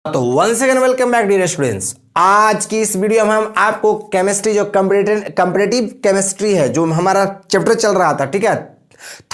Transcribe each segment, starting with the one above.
तो once again welcome back dear students. आज की इस वीडियो में हम आपको केमिस्ट्री जो कंपैरेटिव केमिस्ट्री है जो हमारा चैप्टर चल रहा था, ठीक है,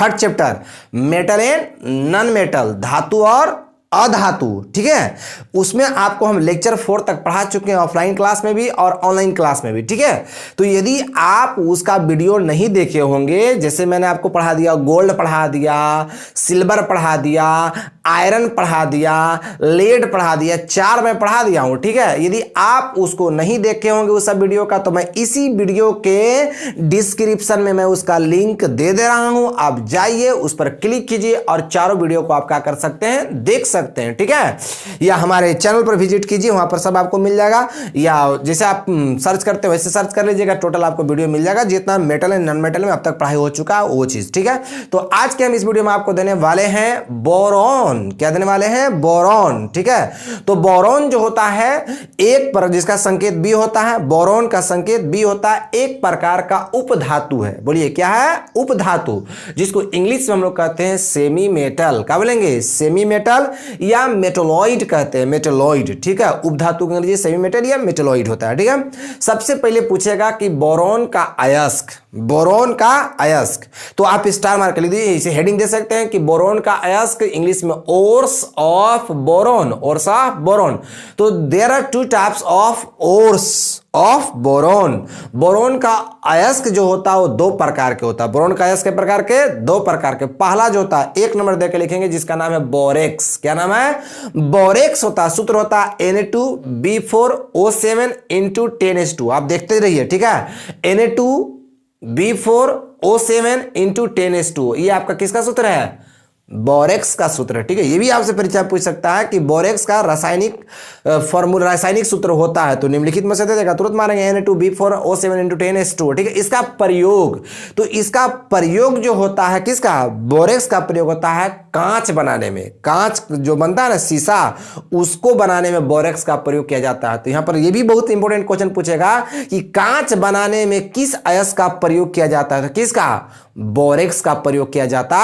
third chapter metal and non metal, धातु और अधातु, ठीक है, उसमें आपको हम लेक्चर 4 तक पढ़ा चुके हैं, ऑफलाइन क्लास में भी और ऑनलाइन क्लास में भी, ठीक है। तो यदि आप उसका वीडियो नहीं देखे होंगे, जैसे मैंने आपको पढ़ा दिया, गोल्ड पढ़ा दिया, सिल्वर पढ़ा दिया, आयरन पढ़ा दिया, लेड पढ़ा दिया, 4 मैं पढ़ा दिया हूं, ठीक है। यदि आप उसको नहीं देखे होंगे उस सब वीडियो का, तो मैं इसी वीडियो के डिस्क्रिप्शन में मैं उसका लिंक दे दे रहा हूं, आप जाइए उस पर क्लिक कीजिए और चारों वीडियो को आप क्या कर सकते हैं, देख सकते हैं, ठीक है। या हमारे चैनल पर विजिट कीजिए, वहां पर सब आपको मिल जाएगा, या जैसे आप सर्च करते हो वैसे सर्च कर लीजिएगा, टोटल आपको वीडियो मिल जाएगा जितना मेटल एंड नॉन मेटल में अब तक पढ़ाई हो चुका है वो चीज, ठीक है। तो आज के हम इस वीडियो में आपको देने वाले हैं बोरॉन। क्या देने वाले हैं? बोरॉन, ठीक है। तो बोरॉन जो होता है एक पर जिसका संकेत बी होता है, बोरॉन का संकेत बी होता है, एक प्रकार का उपधातु है। बोलिए क्या है? उपधातु, जिसको इंग्लिश में हम लोग कहते हैं सेमी मेटल। क्या बोलेंगे? सेमी मेटल या मेटलॉइड कहते हैं, मेटलॉइड, ठीक है। उपधातु के अंग्रेजी सेमी मेटल या मेटलॉइड होता है, ठीक है। सबसे पहले पूछेगा कि बोरॉन का अयस्क, बोरॉन का अयस्क, तो आप स्टार मार्क कर लीजिए, इसे हेडिंग दे सकते हैं कि बोरॉन का अयस्क इंग्लिश में ores of boron, ores of boron. तो there are two types of ores of boron. Boron का अयस्क जो होता है वो 2 प्रकार के होता है। बोरॉन का अयस्क के प्रकार के 2 प्रकार के। पहला जो होता है 1 नंबर देकर लिखेंगे, जिसका नाम है बोरेक्स। क्या नाम है? बोरेक्स होता है। सूत्र होता है Na2B4O7 into 10S2। आप देखते रहिए, ठीक है। Na2B4O7 into 10S2, ये आपका किसका सूत्र है? बोरेक्स का सूत्र है, ठीक है। ये भी आपसे परीक्षा पूछ सकता है कि बोरेक्स का रासायनिक फॉर्मूला, रासायनिक सूत्र होता है, तो निम्नलिखित में से दे देगा, तुरंत मारेंगे Na2B4O7 into 10S2, ठीक है। इसका प्रयोग, तो इसका प्रयोग जो होता है किसका? बोरेक्स का प्रयोग होता है कांच बनाने में। कांच जो बनता है ना, शीशा, उसको बनाने में बोरेक्स का प्रयोग किया जाता है। तो यहां पर यह भी बहुत इंपॉर्टेंट क्वेश्चन पूछेगा कि कांच बनाने में किस अयस्क का प्रयोग किया जाता है, तो किसका? बोरेक्स का प्रयोग किया जाता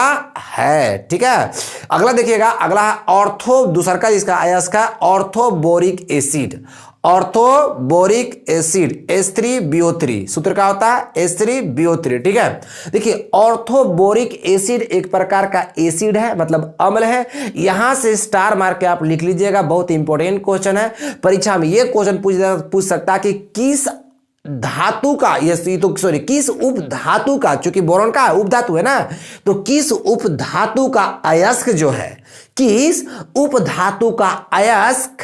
है, ठीक है। अगला देखिएगा, अगला है ऑर्थो, दूसरा का जिसका अयस्क है orthoboric acid. Orthoboric acid H3BO3, सूत्र का होता है H3BO3, ठीक है। देखिए ऑर्थोबोरिक एसिड एक प्रकार का एसिड है, मतलब अम्ल है। यहां से स्टार मार के आप लिख लीजिएगा, बहुत इंपॉर्टेंट क्वेश्चन है। परीक्षा में यह क्वेश्चन पूछ सकता है कि किस धातु का, किस उपधातु का, चूंकि बोरॉन का उपधातु है ना, तो किस उपधातु का अयस्क जो है, किस उपधातु का अयस्क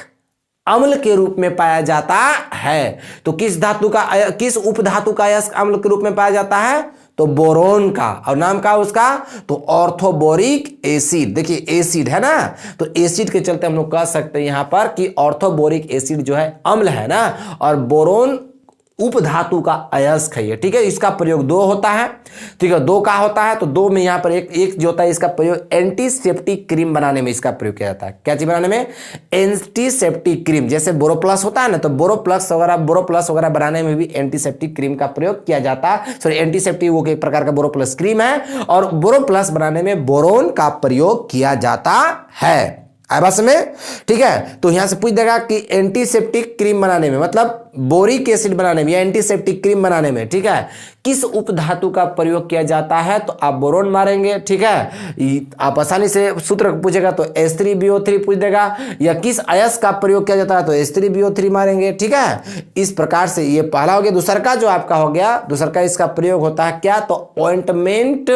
अम्ल के रूप में पाया जाता है। तो किस धातु का, किस उपधातु का अयस्क अम्ल के रूप में पाया जाता है? तो बोरॉन का। और नाम का उसका? तो ऑर्थोबोरिक एसिड। देखिए एसिड है ना, तो एसिड के चलते हम लोग कह सकते हैं यहां पर कि ऑर्थोबोरिक एसिड जो है अम्ल है ना, और बोरॉन उपधातु का अयस्क है ये, ठीक है। इसका प्रयोग 2 होता है, ठीक है, 2 का होता है। तो 2 में यहां पर एक जो होता है, इसका प्रयोग एंटीसेप्टिक क्रीम बनाने में इसका प्रयोग किया जाता है। क्या चीज बनाने में? Antiseptic cream. जैसे बोरोप्लस होता है ना, तो बोरोप्लस वगैरह बनाने में भी एंटीसेप्टिक क्रीम का प्रयोग किया जाता है। सॉरी, एंटीसेप्टिक वो एक प्रकार का बोरोप्लस क्रीम है, और बोरोप्लस बनाने में बोरॉन का प्रयोग किया जाता है। आया बात में, ठीक है। तो यहां से पूछ देगा कि एंटीसेप्टिक क्रीम बनाने में, मतलब बोरिक एसिड बनाने में या एंटीसेप्टिक क्रीम बनाने में, ठीक है, किस उपधातु का प्रयोग किया जाता है, तो आप बोरॉन मारेंगे, ठीक है। आप आसानी से सूत्र पूछेगा तो H3BO3 पूछ देगा, या किस अयस्क का प्रयोग किया जाता है तो H3BO3 मारेंगे, ठीक है। इस प्रकार से ये पहला हो गया। दूसरा का जो आपका हो गया, दूसरा का इसका प्रयोग होता है क्या, तो ऑइंटमेंट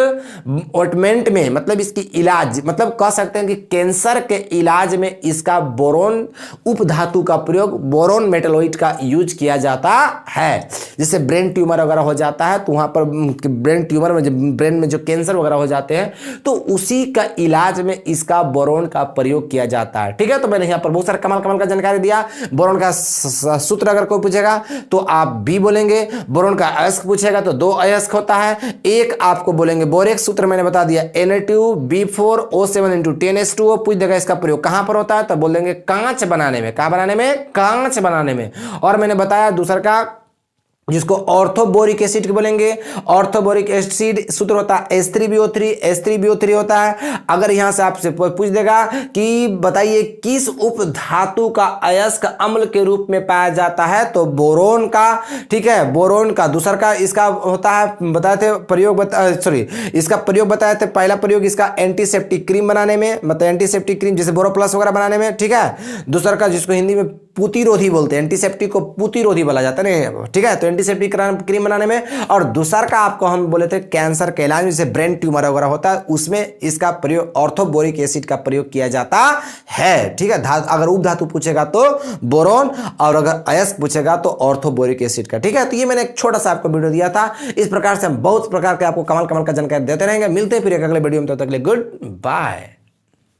में, मतलब इसकी इलाज, मतलब कह सकते हैं कि कैंसर के इलाज में इसका बोरॉन उपधातु का प्रयोग, बोरॉन मेटलॉइड का यूज किया जाता है। जैसे ब्रेन ट्यूमर वगैरह हो जाता है, तो वहां पर ब्रेन ट्यूमर में, ब्रेन में जो कैंसर वगैरह हो जाते हैं, तो उसी का इलाज में इसका बोरॉन का प्रयोग किया जाता है, ठीक है। तो मैंने यहां पर बहुत सारा कमाल का जानकारी दिया। बोरॉन का सूत्र अगर कोई पूछेगा तो आप बी बोलेंगे। बोरॉन का अयस्क पूछेगा तो 2 अयस्क होता है। एक आपको बोलेंगे बोरेक्स, सूत्र मैंने बता दिया Na2B4O7 into 10S2। पूछ देगा इसका प्रयोग कहां पर होता है, तो बोल देंगे कांच बनाने में। कहां बनाने में? कांच बनाने में। और मैंने बताया दूसरा का जिसको ऑर्थोबोरिक एसिड बोलेंगे। ऑर्थोबोरिक एसिड सूत्र होता है H3BO3, H3BO3 होता है। अगर यहां से आपसे पूछ देगा कि बताइए किस उप धातु का अयस्क अम्ल के रूप में पाया जाता है, तो बोरोन का, ठीक है, बोरोन का। दूसरा का इसका होता है, बताए थे प्रयोग, इसका प्रयोग बताए थे। पहला प्रयोग इसका एंटीसेप्टिक क्रीम बनाने में, मतलब एंटीसेप्टिक क्रीम जैसे बोरोप्लस वगैरह बनाने में, ठीक है। दूसरा का जिसको हिंदी में पुतिरोधी बोलते हैं, एंटीसेप्टिक को पुतिरोधी बोला जाता है, ठीक है, तो एंटीसेप्टिक क्रीम बनाने में। और दूसरा का आपको हम बोले थे कैंसर के इलाज में, जैसे ब्रेन ट्यूमर वगैरह होता है, उसमें इसका प्रयोग ऑर्थोबोरिक एसिड का प्रयोग किया जाता है, ठीक है। अगर उपधातु पूछेगा तो बोरोन, और अगर अयस्क पूछेगा तो ऑर्थोबोरिक एसिड का, ठीक है। तो ये मैंने एक छोटा सा आपको वीडियो दिया था। इस प्रकार से हम बहुत प्रकार के आपको कमाल कमाल का जानकारी देते रहेंगे। मिलते हैं फिर एक अगले वीडियो में, तब तक के लिए गुड बाय।